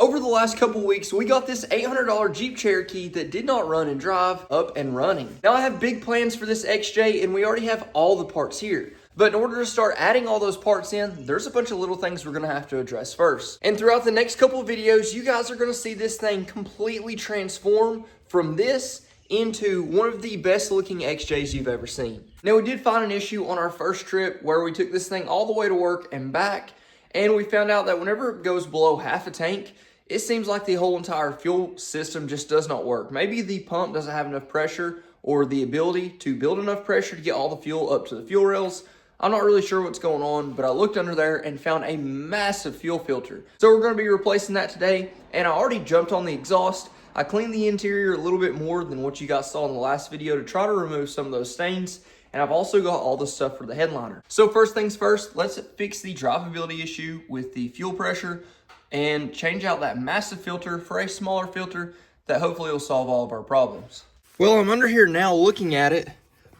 over the last couple weeks, we got this $800 Jeep Cherokee that did not run and drive up and running. Now I have big plans for this XJ and we already have all the parts here. But in order to start adding all those parts in, there's a bunch of little things we're gonna have to address first. And throughout the next couple of videos, you guys are gonna see this thing completely transform from this into one of the best looking XJs you've ever seen. Now we did find an issue on our first trip where we took this thing all the way to work and back, and we found out that whenever it goes below half a tank, it seems like the whole entire fuel system just does not work. Maybe the pump doesn't have enough pressure or the ability to build enough pressure to get all the fuel up to the fuel rails. I'm not really sure what's going on, but I looked under there and found a massive fuel filter. So we're gonna be replacing that today, and I already jumped on the exhaust. I cleaned the interior a little bit more than what you guys saw in the last video to try to remove some of those stains, and I've also got all the stuff for the headliner. So first things first, let's fix the drivability issue with the fuel pressure and change out that massive filter for a smaller filter that hopefully will solve all of our problems. Well, I'm under here now looking at it,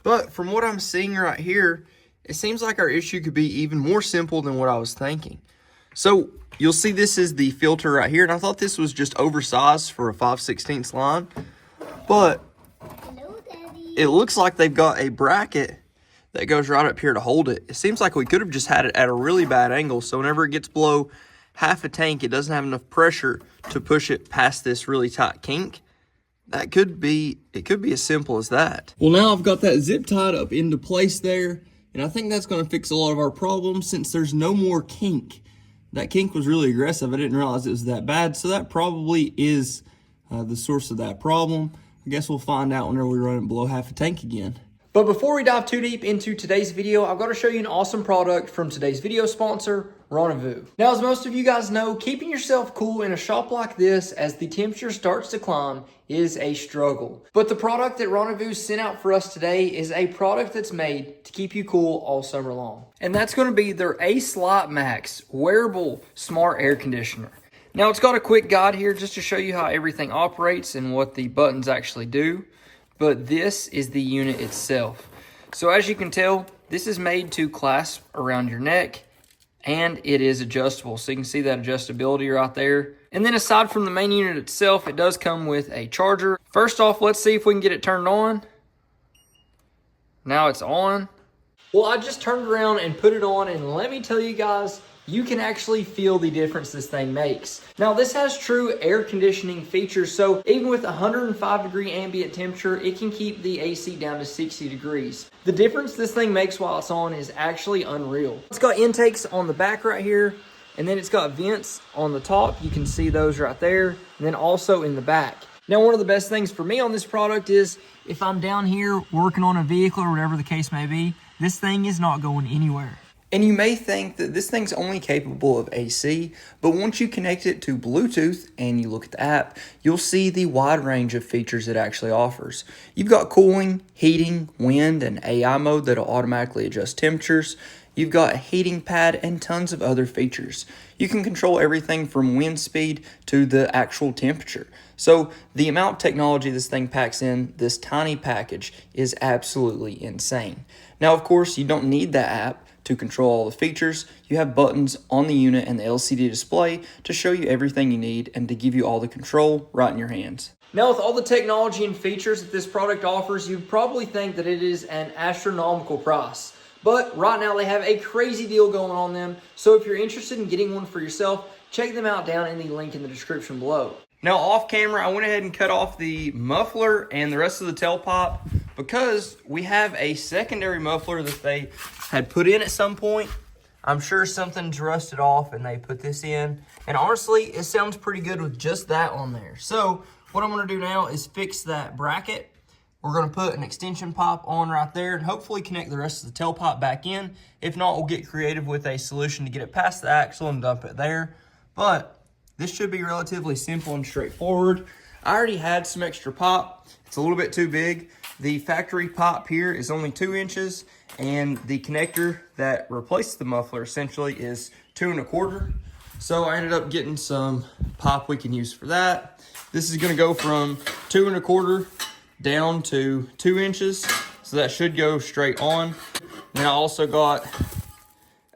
but from what I'm seeing right here, it seems like our issue could be even more simple than what I was thinking. So you'll see this is the filter right here, and I thought this was just oversized for a 5/16 line, but it looks like they've got a bracket that goes right up here to hold it. It seems like we could have just had it at a really bad angle, so whenever it gets below half a tank, it doesn't have enough pressure to push it past this really tight kink. It could be as simple as that. Well, now I've got that zip tied up into place there, and I think that's going to fix a lot of our problems since there's no more kink. That kink was really aggressive. I didn't realize it was that bad, so that probably is the source of that problem. I guess we'll find out whenever we run it below half a tank again. But before we dive too deep into today's video, I've got to show you an awesome product from today's video sponsor, RANVOO. Now, as most of you guys know, keeping yourself cool in a shop like this as the temperature starts to climb is a struggle. But the product that RANVOO sent out for us today is a product that's made to keep you cool all summer long. And that's going to be their AICE LITE Max wearable smart air conditioner. Now, it's got a quick guide here just to show you how everything operates and what the buttons actually do. But this is the unit itself. So as you can tell, this is made to clasp around your neck, and it is adjustable. So you can see that adjustability right there. And then aside from the main unit itself, it does come with a charger. First off, let's see if we can get it turned on. Now it's on. Well, I just turned around and put it on, and let me tell you guys, you can actually feel the difference this thing makes. Now, this has true air conditioning features, so even with 105-degree ambient temperature, it can keep the AC down to 60 degrees. The difference this thing makes while it's on is actually unreal. It's got intakes on the back right here, and then it's got vents on the top. You can see those right there, and then also in the back. Now, one of the best things for me on this product is if I'm down here working on a vehicle or whatever the case may be, this thing is not going anywhere. And you may think that this thing's only capable of AC, but once you connect it to Bluetooth and you look at the app, you'll see the wide range of features it actually offers. You've got cooling, heating, wind, and AI mode that'll automatically adjust temperatures. You've got a heating pad and tons of other features. You can control everything from wind speed to the actual temperature. So the amount of technology this thing packs in this tiny package is absolutely insane. Now, of course, you don't need that app to control all the features. You have buttons on the unit and the LCD display to show you everything you need and to give you all the control right in your hands. Now, with all the technology and features that this product offers, you probably think that it is an astronomical price. But right now they have a crazy deal going on them. So if you're interested in getting one for yourself, check them out down in the link in the description below. Now, off camera, I went ahead and cut off the muffler and the rest of the tailpipe because we have a secondary muffler that they had put in at some point. I'm sure something's rusted off and they put this in. And honestly, it sounds pretty good with just that on there. So what I'm gonna do now is fix that bracket. We're gonna put an extension pipe on right there and hopefully connect the rest of the tailpipe back in. If not, we'll get creative with a solution to get it past the axle and dump it there. But this should be relatively simple and straightforward. I already had some extra pipe. It's a little bit too big. The factory pipe here is only 2 inches, and the connector that replaces the muffler essentially is 2 1/4. So I ended up getting some pipe we can use for that. This is gonna go from 2 1/4 down to 2 inches. So that should go straight on. And I also got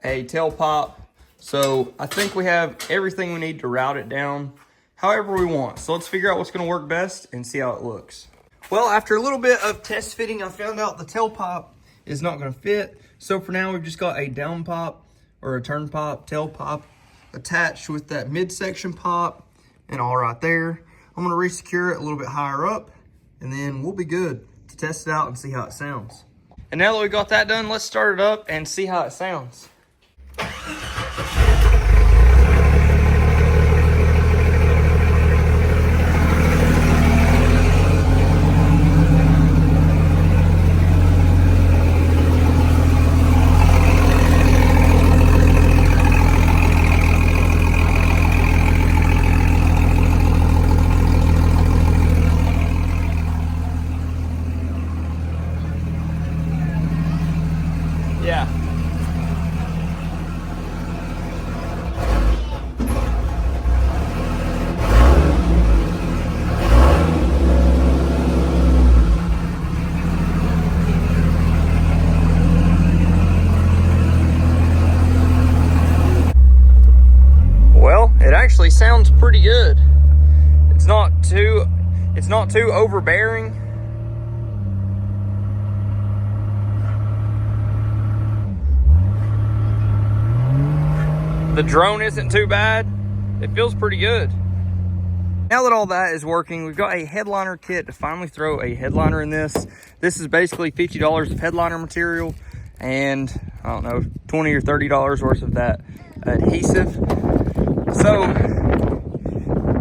a tailpipe. So I think we have everything we need to route it down however we want. So let's figure out what's gonna work best and see how it looks. Well, after a little bit of test fitting, I found out the tailpipe is not gonna fit. So for now, we've just got a down pipe or a turn pipe, tailpipe attached with that midsection pipe and all right there. I'm gonna resecure it a little bit higher up and then we'll be good to test it out and see how it sounds. And now that we got that done, let's start it up and see how it sounds. Yeah. Well, it actually sounds pretty good. It's not too overbearing. The drone isn't too bad. It feels pretty good. Now that all that is working, we've got a headliner kit to finally throw a headliner in this. This is basically $50 of headliner material and I don't know, $20 or $30 worth of that adhesive. So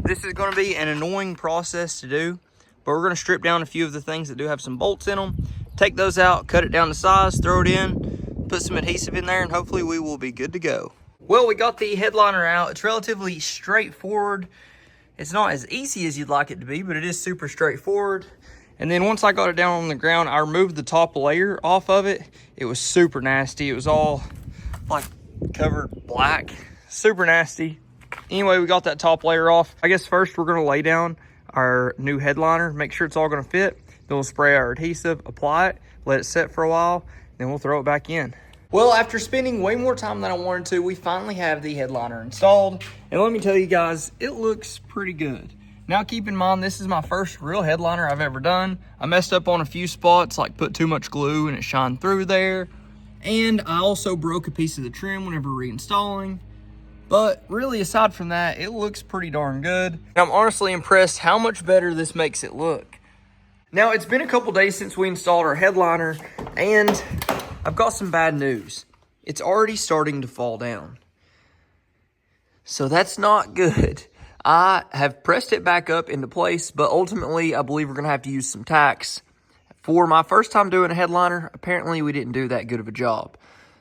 this is going to be an annoying process to do, but we're going to strip down a few of the things that do have some bolts in them, take those out, cut it down to size, throw it in, put some adhesive in there, and hopefully we will be good to go. Well, we got the headliner out. It's relatively straightforward. It's not as easy as you'd like it to be, but it is super straightforward. And then once I got it down on the ground, I removed the top layer off of it. It was super nasty. It was all like covered black, super nasty. Anyway, we got that top layer off. I guess first we're gonna lay down our new headliner, make sure it's all gonna fit. Then we'll spray our adhesive, apply it, let it set for a while, then we'll throw it back in. Well, after spending way more time than I wanted to, we finally have the headliner installed. And let me tell you guys, it looks pretty good. Now keep in mind, this is my first real headliner I've ever done. I messed up on a few spots, like put too much glue and it shined through there. And I also broke a piece of the trim whenever reinstalling. But really, aside from that, it looks pretty darn good. And I'm honestly impressed how much better this makes it look. Now, it's been a couple days since we installed our headliner, and I've got some bad news. It's already starting to fall down. So that's not good. I have pressed it back up into place, but ultimately I believe we're gonna have to use some tacks. For my first time doing a headliner, apparently we didn't do that good of a job.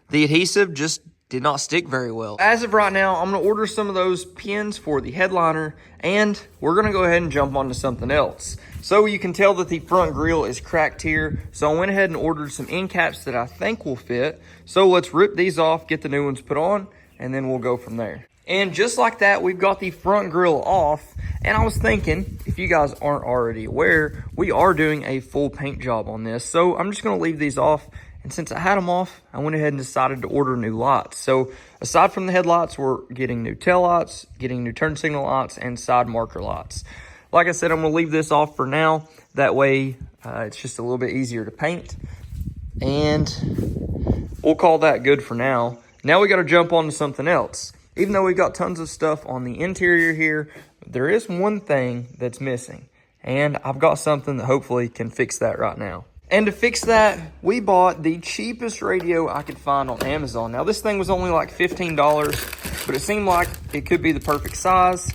The adhesive just did not stick very well. As of right now, I'm gonna order some of those pins for the headliner, and we're gonna go ahead and jump onto something else. So you can tell that the front grille is cracked here. So I went ahead and ordered some end caps that I think will fit. So let's rip these off, get the new ones put on, and then we'll go from there. And just like that, we've got the front grille off. And I was thinking, if you guys aren't already aware, we are doing a full paint job on this. So I'm just gonna leave these off. And since I had them off, I went ahead and decided to order new lights. So aside from the headlights, we're getting new tail lights, getting new turn signal lights, and side marker lights. Like I said, I'm gonna leave this off for now. That way, it's just a little bit easier to paint. And we'll call that good for now. Now we gotta jump on to something else. Even though we got tons of stuff on the interior here, there is one thing that's missing. And I've got something that hopefully can fix that right now. And to fix that, we bought the cheapest radio I could find on Amazon. Now, this thing was only like $15, but it seemed like it could be the perfect size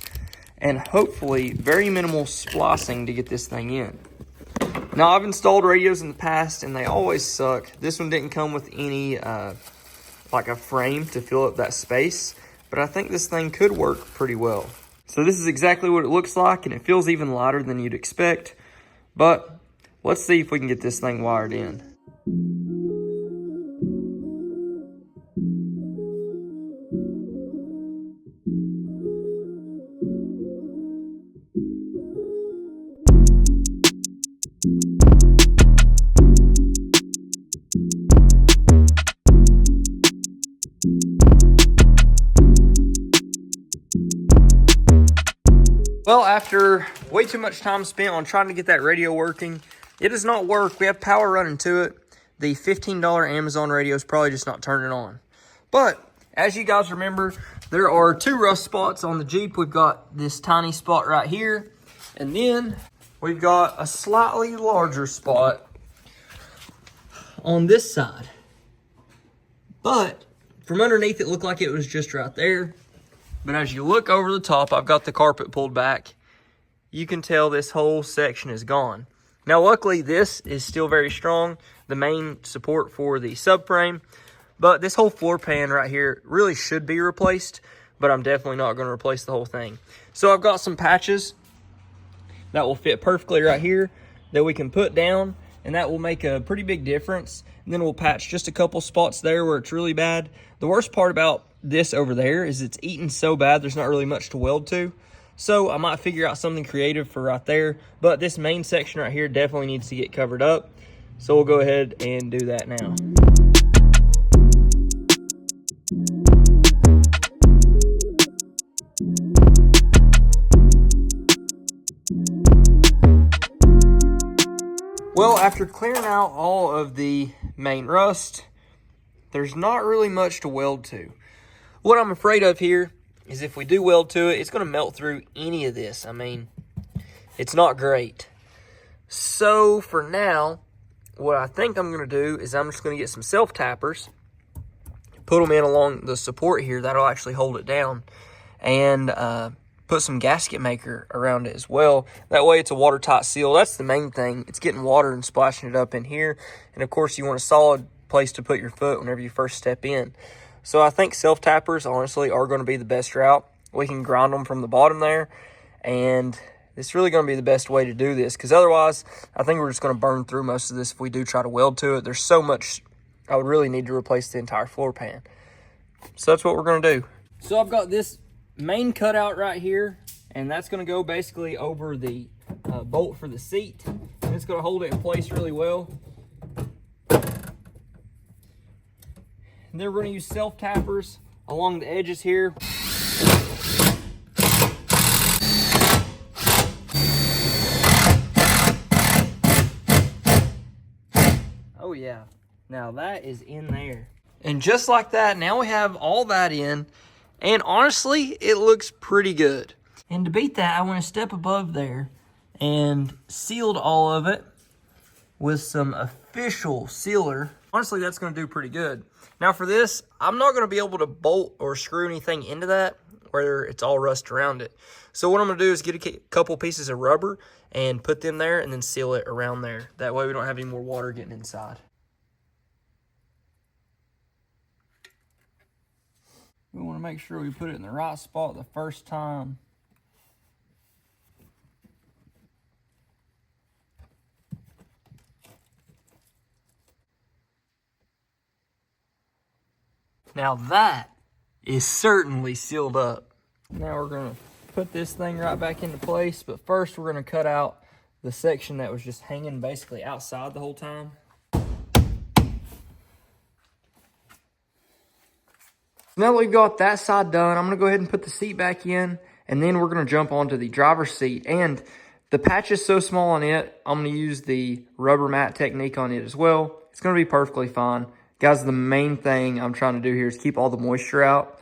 and hopefully very minimal splicing to get this thing in. Now, I've installed radios in the past and they always suck. This one didn't come with any, like a frame to fill up that space, but I think this thing could work pretty well. So this is exactly what it looks like, and it feels even lighter than you'd expect, but let's see if we can get this thing wired in. Well, after way too much time spent on trying to get that radio working, it does not work. We have power running to it. The $15 Amazon radio is probably just not turning on. But as you guys remember, there are two rust spots on the Jeep. We've got this tiny spot right here, and then we've got a slightly larger spot on this side. But from underneath, it looked like it was just right there. But as you look over the top, I've got the carpet pulled back. You can tell this whole section is gone. Now, luckily, this is still very strong, the main support for the subframe. But this whole floor pan right here really should be replaced, but I'm definitely not going to replace the whole thing. So I've got some patches that will fit perfectly right here that we can put down, and that will make a pretty big difference. And then we'll patch just a couple spots there where it's really bad. The worst part about this over there is it's eaten so bad there's not really much to weld to. So I might figure out something creative for right there, but this main section right here definitely needs to get covered up. So we'll go ahead and do that now. Well, after clearing out all of the main rust, there's not really much to weld to. What I'm afraid of here is if we do weld to it, it's going to melt through any of this. I mean, it's not great. So for now, what I think I'm going to do is I'm just going to get some self-tappers, put them in along the support here. That'll actually hold it down. And put some gasket maker around it as well. That way it's a watertight seal. That's the main thing. It's getting water and splashing it up in here. And of course you want a solid place to put your foot whenever you first step in. So I think self-tappers honestly are going to be the best route. We can grind them from the bottom there. And it's really going to be the best way to do this. Because otherwise, I think we're just going to burn through most of this if we do try to weld to it. There's so much I would really need to replace the entire floor pan. So that's what we're going to do. So I've got this main cutout right here, and that's going to go basically over the bolt for the seat, and it's going to hold it in place really well. And then we're going to use self-tappers along the edges here. Oh yeah, now that is in there. And just like that, now we have all that in. And honestly, it looks pretty good. And to beat that, I went a step above there and sealed all of it with some official sealer. Honestly, that's going to do pretty good. Now for this, I'm not going to be able to bolt or screw anything into that where it's all rust around it. So what I'm going to do is get a couple pieces of rubber and put them there and then seal it around there. That way we don't have any more water getting inside. We want to make sure we put it in the right spot the first time. Now that is certainly sealed up. Now we're going to put this thing right back into place, but first we're going to cut out the section that was just hanging basically outside the whole time. Now that we've got that side done, I'm going to go ahead and put the seat back in, and then we're going to jump onto the driver's seat. And the patch is so small on it, I'm going to use the rubber mat technique on it as well. It's going to be perfectly fine. Guys, the main thing I'm trying to do here is keep all the moisture out.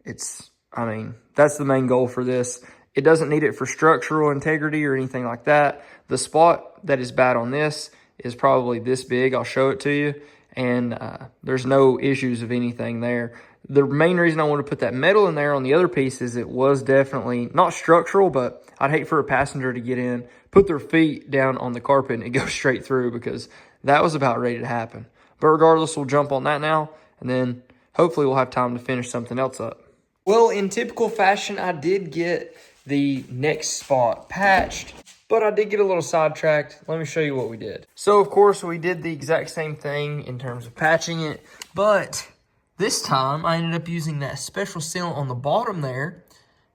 That's the main goal for this. It doesn't need it for structural integrity or anything like that. The spot that is bad on this is probably this big. I'll show it to you. And there's no issues of anything there. The main reason I want to put that metal in there on the other piece is it was definitely not structural, but I'd hate for a passenger to get in, put their feet down on the carpet, and it goes straight through, because that was about ready to happen. But regardless, we'll jump on that now, and then hopefully we'll have time to finish something else up. Well, in typical fashion, I did get the next spot patched, but I did get a little sidetracked. Let me show you what we did. So, of course, we did the exact same thing in terms of patching it, but this time I ended up using that special sealant on the bottom there,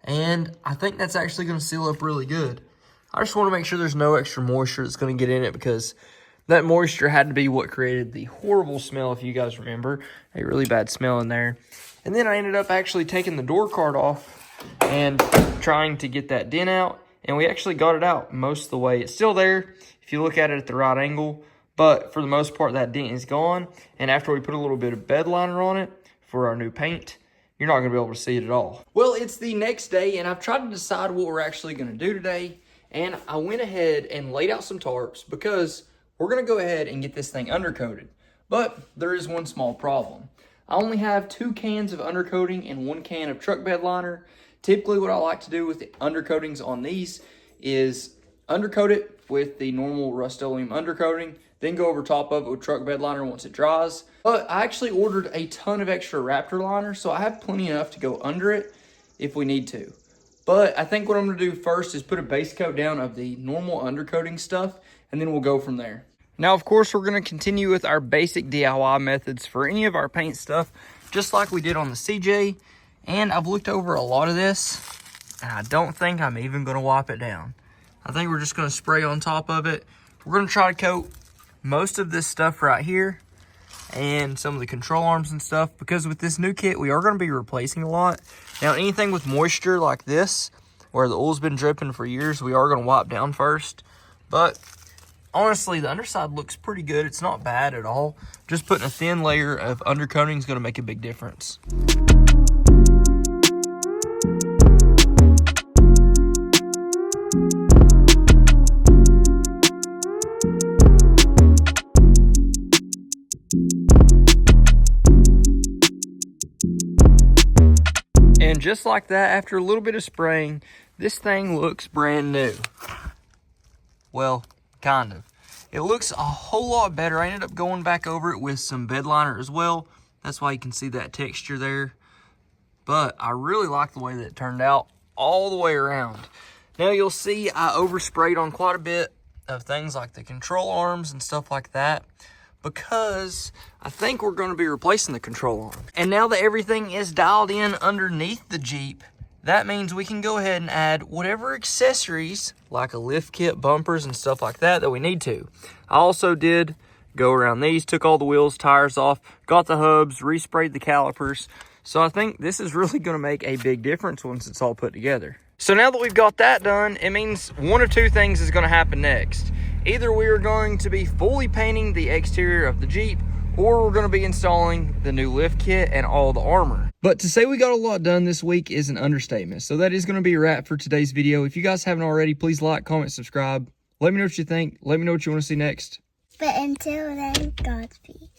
and I think that's actually going to seal up really good. I just want to make sure there's no extra moisture that's going to get in it, because that moisture had to be what created the horrible smell, if you guys remember. A really bad smell in there. And then I ended up actually taking the door card off and trying to get that dent out. And we actually got it out most of the way. It's still there if you look at it at the right angle, but for the most part, that dent is gone. And after we put a little bit of bed liner on it for our new paint, you're not gonna be able to see it at all. Well, it's the next day, and I've tried to decide what we're actually gonna do today. And I went ahead and laid out some tarps because we're gonna go ahead and get this thing undercoated. But there is one small problem. I only have 2 cans of undercoating and 1 can of truck bed liner. Typically what I like to do with the undercoatings on these is undercoat it with the normal Rust-Oleum undercoating, then go over top of it with truck bed liner once it dries. But I actually ordered a ton of extra Raptor liner, so I have plenty enough to go under it if we need to. But I think what I'm gonna do first is put a base coat down of the normal undercoating stuff, and then we'll go from there. Now, of course, we're gonna continue with our basic DIY methods for any of our paint stuff, just like we did on the CJ. And I've looked over a lot of this, and I don't think I'm even gonna wipe it down. I think we're just gonna spray on top of it. We're gonna try to coat most of this stuff right here and some of the control arms and stuff, because with this new kit, we are gonna be replacing a lot. Now, anything with moisture like this, where the oil's been dripping for years, we are gonna wipe down first. But honestly, the underside looks pretty good. It's not bad at all. Just putting a thin layer of undercoating is gonna make a big difference. And just like that, after a little bit of spraying, this thing looks brand new. Well, kind of. It looks a whole lot better. I ended up going back over it with some bed liner as well. That's why you can see that texture there. But I really like the way that it turned out all the way around. Now you'll see I oversprayed on quite a bit of things like the control arms and stuff like that, because I think we're going to be replacing the control arm. And now that everything is dialed in underneath the Jeep, that means we can go ahead and add whatever accessories, like a lift kit, bumpers, and stuff like that, that we need to. I also did go around these, took all the wheels, tires off, got the hubs, resprayed the calipers. So I think this is really going to make a big difference once it's all put together. So now that we've got that done, it means one of 2 things is going to happen next. Either we are going to be fully painting the exterior of the Jeep, or we're going to be installing the new lift kit and all the armor. But to say we got a lot done this week is an understatement. So that is going to be a wrap for today's video. If you guys haven't already, please like, comment, subscribe. Let me know what you think. Let me know what you want to see next. But until then, Godspeed.